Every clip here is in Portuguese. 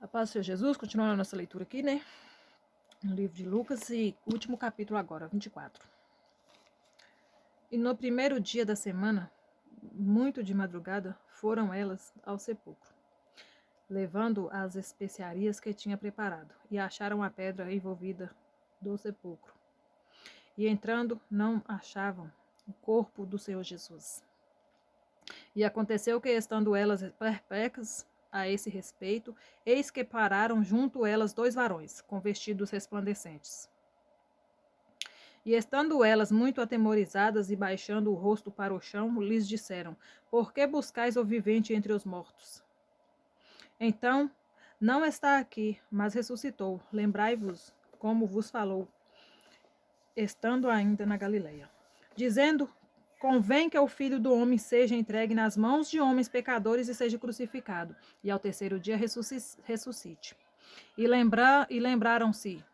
A paz do Senhor Jesus, continuando a nossa leitura aqui, né? No livro de Lucas e último capítulo agora, 24. E no primeiro dia da semana, muito de madrugada, foram elas ao sepulcro, levando as especiarias que tinha preparado, e acharam a pedra envolvida do sepulcro. E entrando, não achavam o corpo do Senhor Jesus. E aconteceu que, estando elas perplexas a esse respeito, eis que pararam junto elas 2 varões, com vestidos resplandecentes. E estando elas muito atemorizadas e baixando o rosto para o chão, lhes disseram: Por que buscais o vivente entre os mortos? Então, não está aqui, mas ressuscitou. Lembrai-vos como vos falou, estando ainda na Galileia, dizendo: Convém que o Filho do Homem seja entregue nas mãos de homens pecadores e seja crucificado, e ao terceiro dia ressuscite. E lembraram-se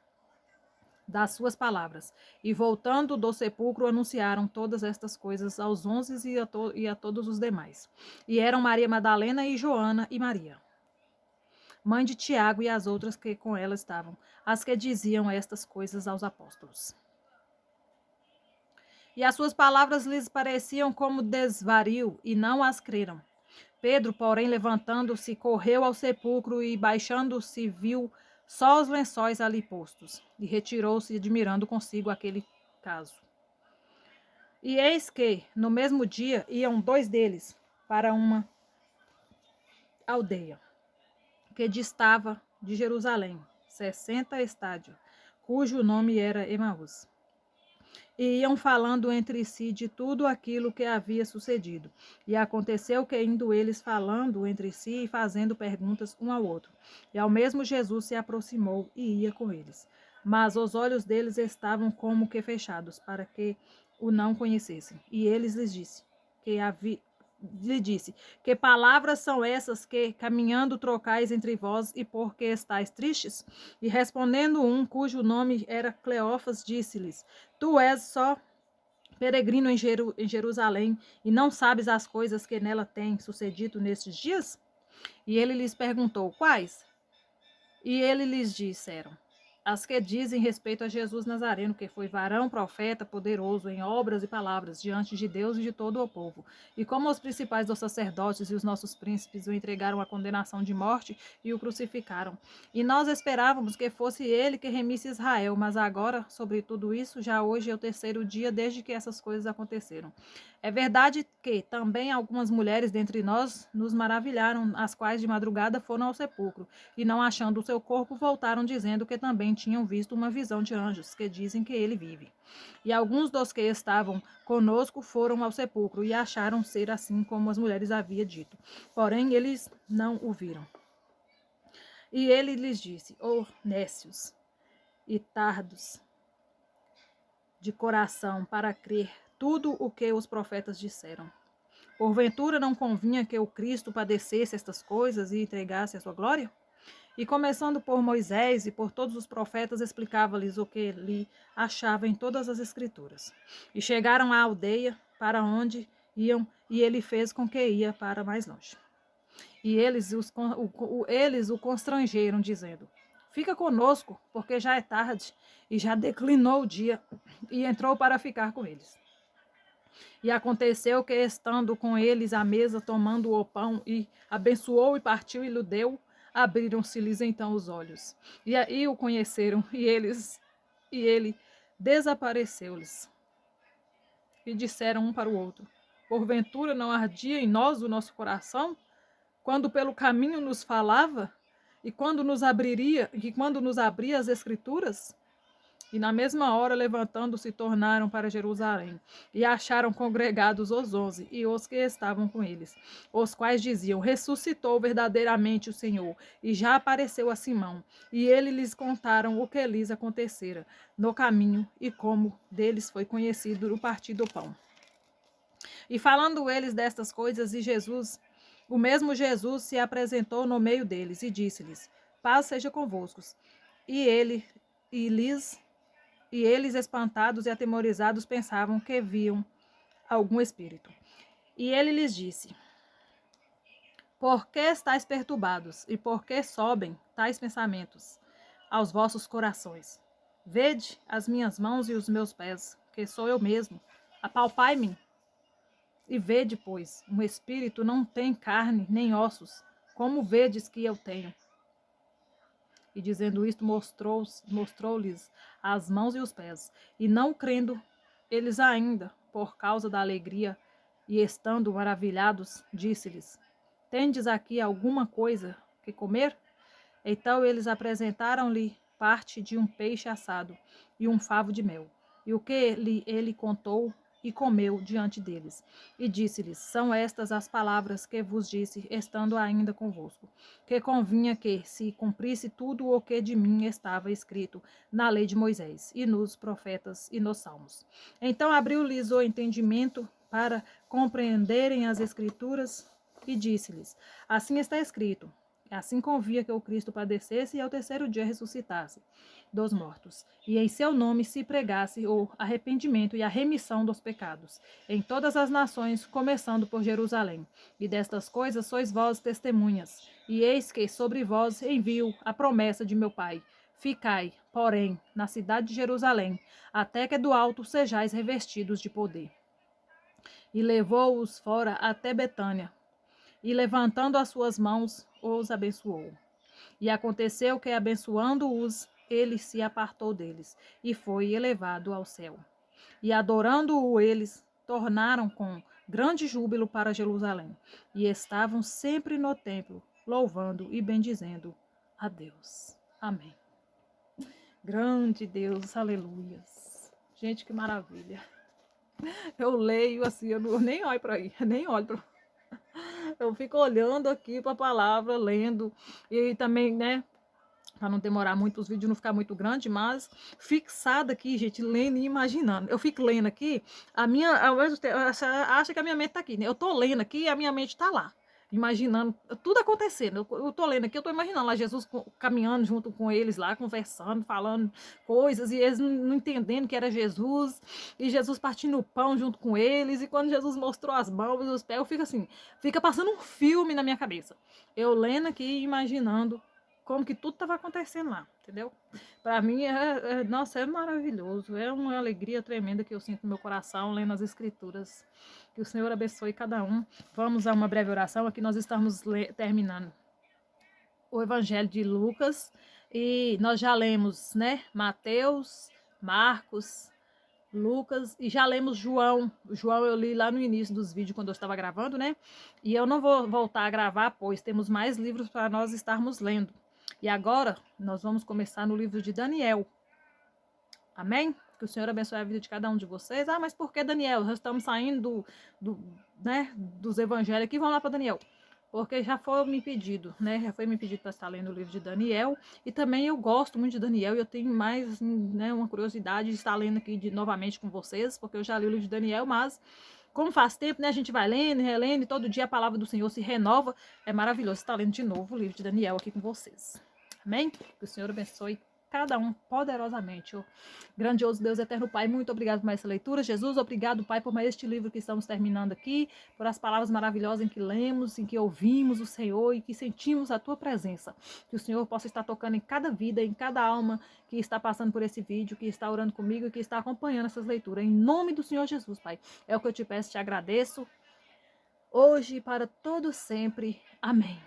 das suas palavras, e voltando do sepulcro anunciaram todas estas coisas aos 11 e a todos os demais. E eram Maria Madalena e Joana e Maria, mãe de Tiago, e as outras que com ela estavam, as que diziam estas coisas aos apóstolos. E as suas palavras lhes pareciam como desvario, e não as creram. Pedro, porém, levantando-se, correu ao sepulcro e, baixando-se, viu só os lençóis ali postos, e retirou-se, admirando consigo aquele caso. E eis que, no mesmo dia, iam 2 deles para uma aldeia, que distava de Jerusalém, 60 estádios, cujo nome era Emaús. E iam falando entre si de tudo aquilo que havia sucedido. E aconteceu que, indo eles falando entre si e fazendo perguntas um ao outro, e ao mesmo Jesus se aproximou e ia com eles. Mas os olhos deles estavam como que fechados, para que o não conhecessem. E eles lhe disse: Que palavras são essas que, caminhando, trocais entre vós, e por que estáis tristes? E respondendo um, cujo nome era Cleófas, disse-lhes: Tu és só peregrino em Jerusalém, e não sabes as coisas que nela têm sucedido nestes dias? E ele lhes perguntou: Quais? E ele lhes disseram: As que dizem respeito a Jesus Nazareno, que foi varão, profeta, poderoso em obras e palavras, diante de Deus e de todo o povo. E como os principais dos sacerdotes e os nossos príncipes o entregaram à condenação de morte e o crucificaram. E nós esperávamos que fosse ele que remisse Israel, mas agora, sobre tudo isso, já hoje é o terceiro dia desde que essas coisas aconteceram. É verdade que também algumas mulheres dentre nós nos maravilharam, as quais de madrugada foram ao sepulcro, e não achando o seu corpo, voltaram dizendo que também tinham visto uma visão de anjos, que dizem que ele vive. E alguns dos que estavam conosco foram ao sepulcro, e acharam ser assim como as mulheres haviam dito. Porém, eles não o viram. E ele lhes disse: nécios e tardos de coração para crer tudo o que os profetas disseram. Porventura não convinha que o Cristo padecesse estas coisas e entregasse a sua glória? E começando por Moisés e por todos os profetas, explicava-lhes o que lhe achava em todas as escrituras. E chegaram à aldeia para onde iam, e ele fez com que ia para mais longe. E eles o constrangeram, dizendo: Fica conosco, porque já é tarde, e já declinou o dia, e entrou para ficar com eles. E aconteceu que, estando com eles à mesa, tomando o pão, e abençoou e partiu e lhe deu, abriram-se-lhes então os olhos. E aí o conheceram, e ele desapareceu-lhes. E disseram um para o outro: Porventura não ardia em nós o nosso coração, quando pelo caminho nos falava, e quando nos abria as escrituras? E na mesma hora, levantando-se, tornaram para Jerusalém, e acharam congregados os 11 e os que estavam com eles, os quais diziam: Ressuscitou verdadeiramente o Senhor, e já apareceu a Simão. E ele lhes contaram o que lhes acontecera no caminho, e como deles foi conhecido o partir do pão. E falando eles destas coisas, o mesmo Jesus se apresentou no meio deles, e disse-lhes: Paz seja convosco. E eles, espantados e atemorizados, pensavam que viam algum espírito. E ele lhes disse: Por que estáis perturbados? E por que sobem tais pensamentos aos vossos corações? Vede as minhas mãos e os meus pés, que sou eu mesmo. Apalpai-me e vede, pois, um espírito não tem carne nem ossos, como vedes que eu tenho. E dizendo isto, mostrou-lhes as mãos e os pés. E não crendo eles ainda, por causa da alegria, e estando maravilhados, disse-lhes: Tendes aqui alguma coisa que comer? Então eles apresentaram-lhe parte de um peixe assado e um favo de mel. E o que ele contou e comeu diante deles. E disse-lhes: São estas as palavras que vos disse, estando ainda convosco, que convinha que se cumprisse tudo o que de mim estava escrito na lei de Moisés, e nos profetas e nos salmos. Então abriu-lhes o entendimento para compreenderem as escrituras, e disse-lhes: Assim está escrito: assim convia que o Cristo padecesse e ao terceiro dia ressuscitasse dos mortos, e em seu nome se pregasse o arrependimento e a remissão dos pecados em todas as nações, começando por Jerusalém. E destas coisas sois vós testemunhas. E eis que sobre vós envio a promessa de meu Pai. Ficai, porém, na cidade de Jerusalém, até que do alto sejais revestidos de poder. E levou-os fora até Betânia, e levantando as suas mãos, os abençoou. E aconteceu que, abençoando-os, ele se apartou deles, e foi elevado ao céu. E adorando-o eles, tornaram com grande júbilo para Jerusalém, e estavam sempre no templo, louvando e bendizendo a Deus. Amém. Grande Deus, aleluias. Gente, que maravilha. Eu leio assim, eu nem olho para aí, nem olho para. Eu fico olhando aqui para a palavra, lendo, e também, né, para não demorar muito, os vídeos não ficar muito grande, mas fixada aqui, gente, lendo e imaginando. Eu fico lendo aqui, a minha, ao mesmo tempo, acha que a minha mente tá aqui, né? Eu tô lendo aqui e a minha mente tá lá, imaginando tudo acontecendo. Eu tô lendo aqui, eu tô imaginando lá Jesus caminhando junto com eles lá, conversando, falando coisas, e eles não entendendo que era Jesus, e Jesus partindo o pão junto com eles, e quando Jesus mostrou as mãos e os pés, eu fico assim, fica passando um filme na minha cabeça. Eu lendo aqui e imaginando como que tudo estava acontecendo lá, entendeu? Para mim, nossa, é maravilhoso, é uma alegria tremenda que eu sinto no meu coração, lendo as escrituras. Que o Senhor abençoe cada um. Vamos a uma breve oração, aqui nós estamos terminando o Evangelho de Lucas, e nós já lemos, né, Mateus, Marcos, Lucas, e já lemos João. João eu li lá no início dos vídeos, quando eu estava gravando, né? E eu não vou voltar a gravar, pois temos mais livros para nós estarmos lendo. E agora, nós vamos começar no livro de Daniel. Amém? Que o Senhor abençoe a vida de cada um de vocês. Ah, mas por que Daniel? Já estamos saindo né, dos evangelhos aqui, vamos lá para Daniel. Porque já foi me pedido, né? Já foi me pedido para estar lendo o livro de Daniel. E também eu gosto muito de Daniel e eu tenho mais, né, uma curiosidade de estar lendo aqui novamente com vocês, porque eu já li o livro de Daniel, mas como faz tempo, né? A gente vai lendo, relendo, e todo dia a palavra do Senhor se renova. É maravilhoso estar lendo de novo o livro de Daniel aqui com vocês. Amém? Que o Senhor abençoe cada um poderosamente. Oh, grandioso Deus eterno Pai, muito obrigado por mais essa leitura. Jesus, obrigado, Pai, por mais este livro que estamos terminando aqui, por as palavras maravilhosas em que lemos, em que ouvimos o Senhor e que sentimos a Tua presença. Que o Senhor possa estar tocando em cada vida, em cada alma que está passando por esse vídeo, que está orando comigo e que está acompanhando essas leituras. Em nome do Senhor Jesus, Pai. É o que eu te peço, te agradeço, hoje e para todo sempre. Amém.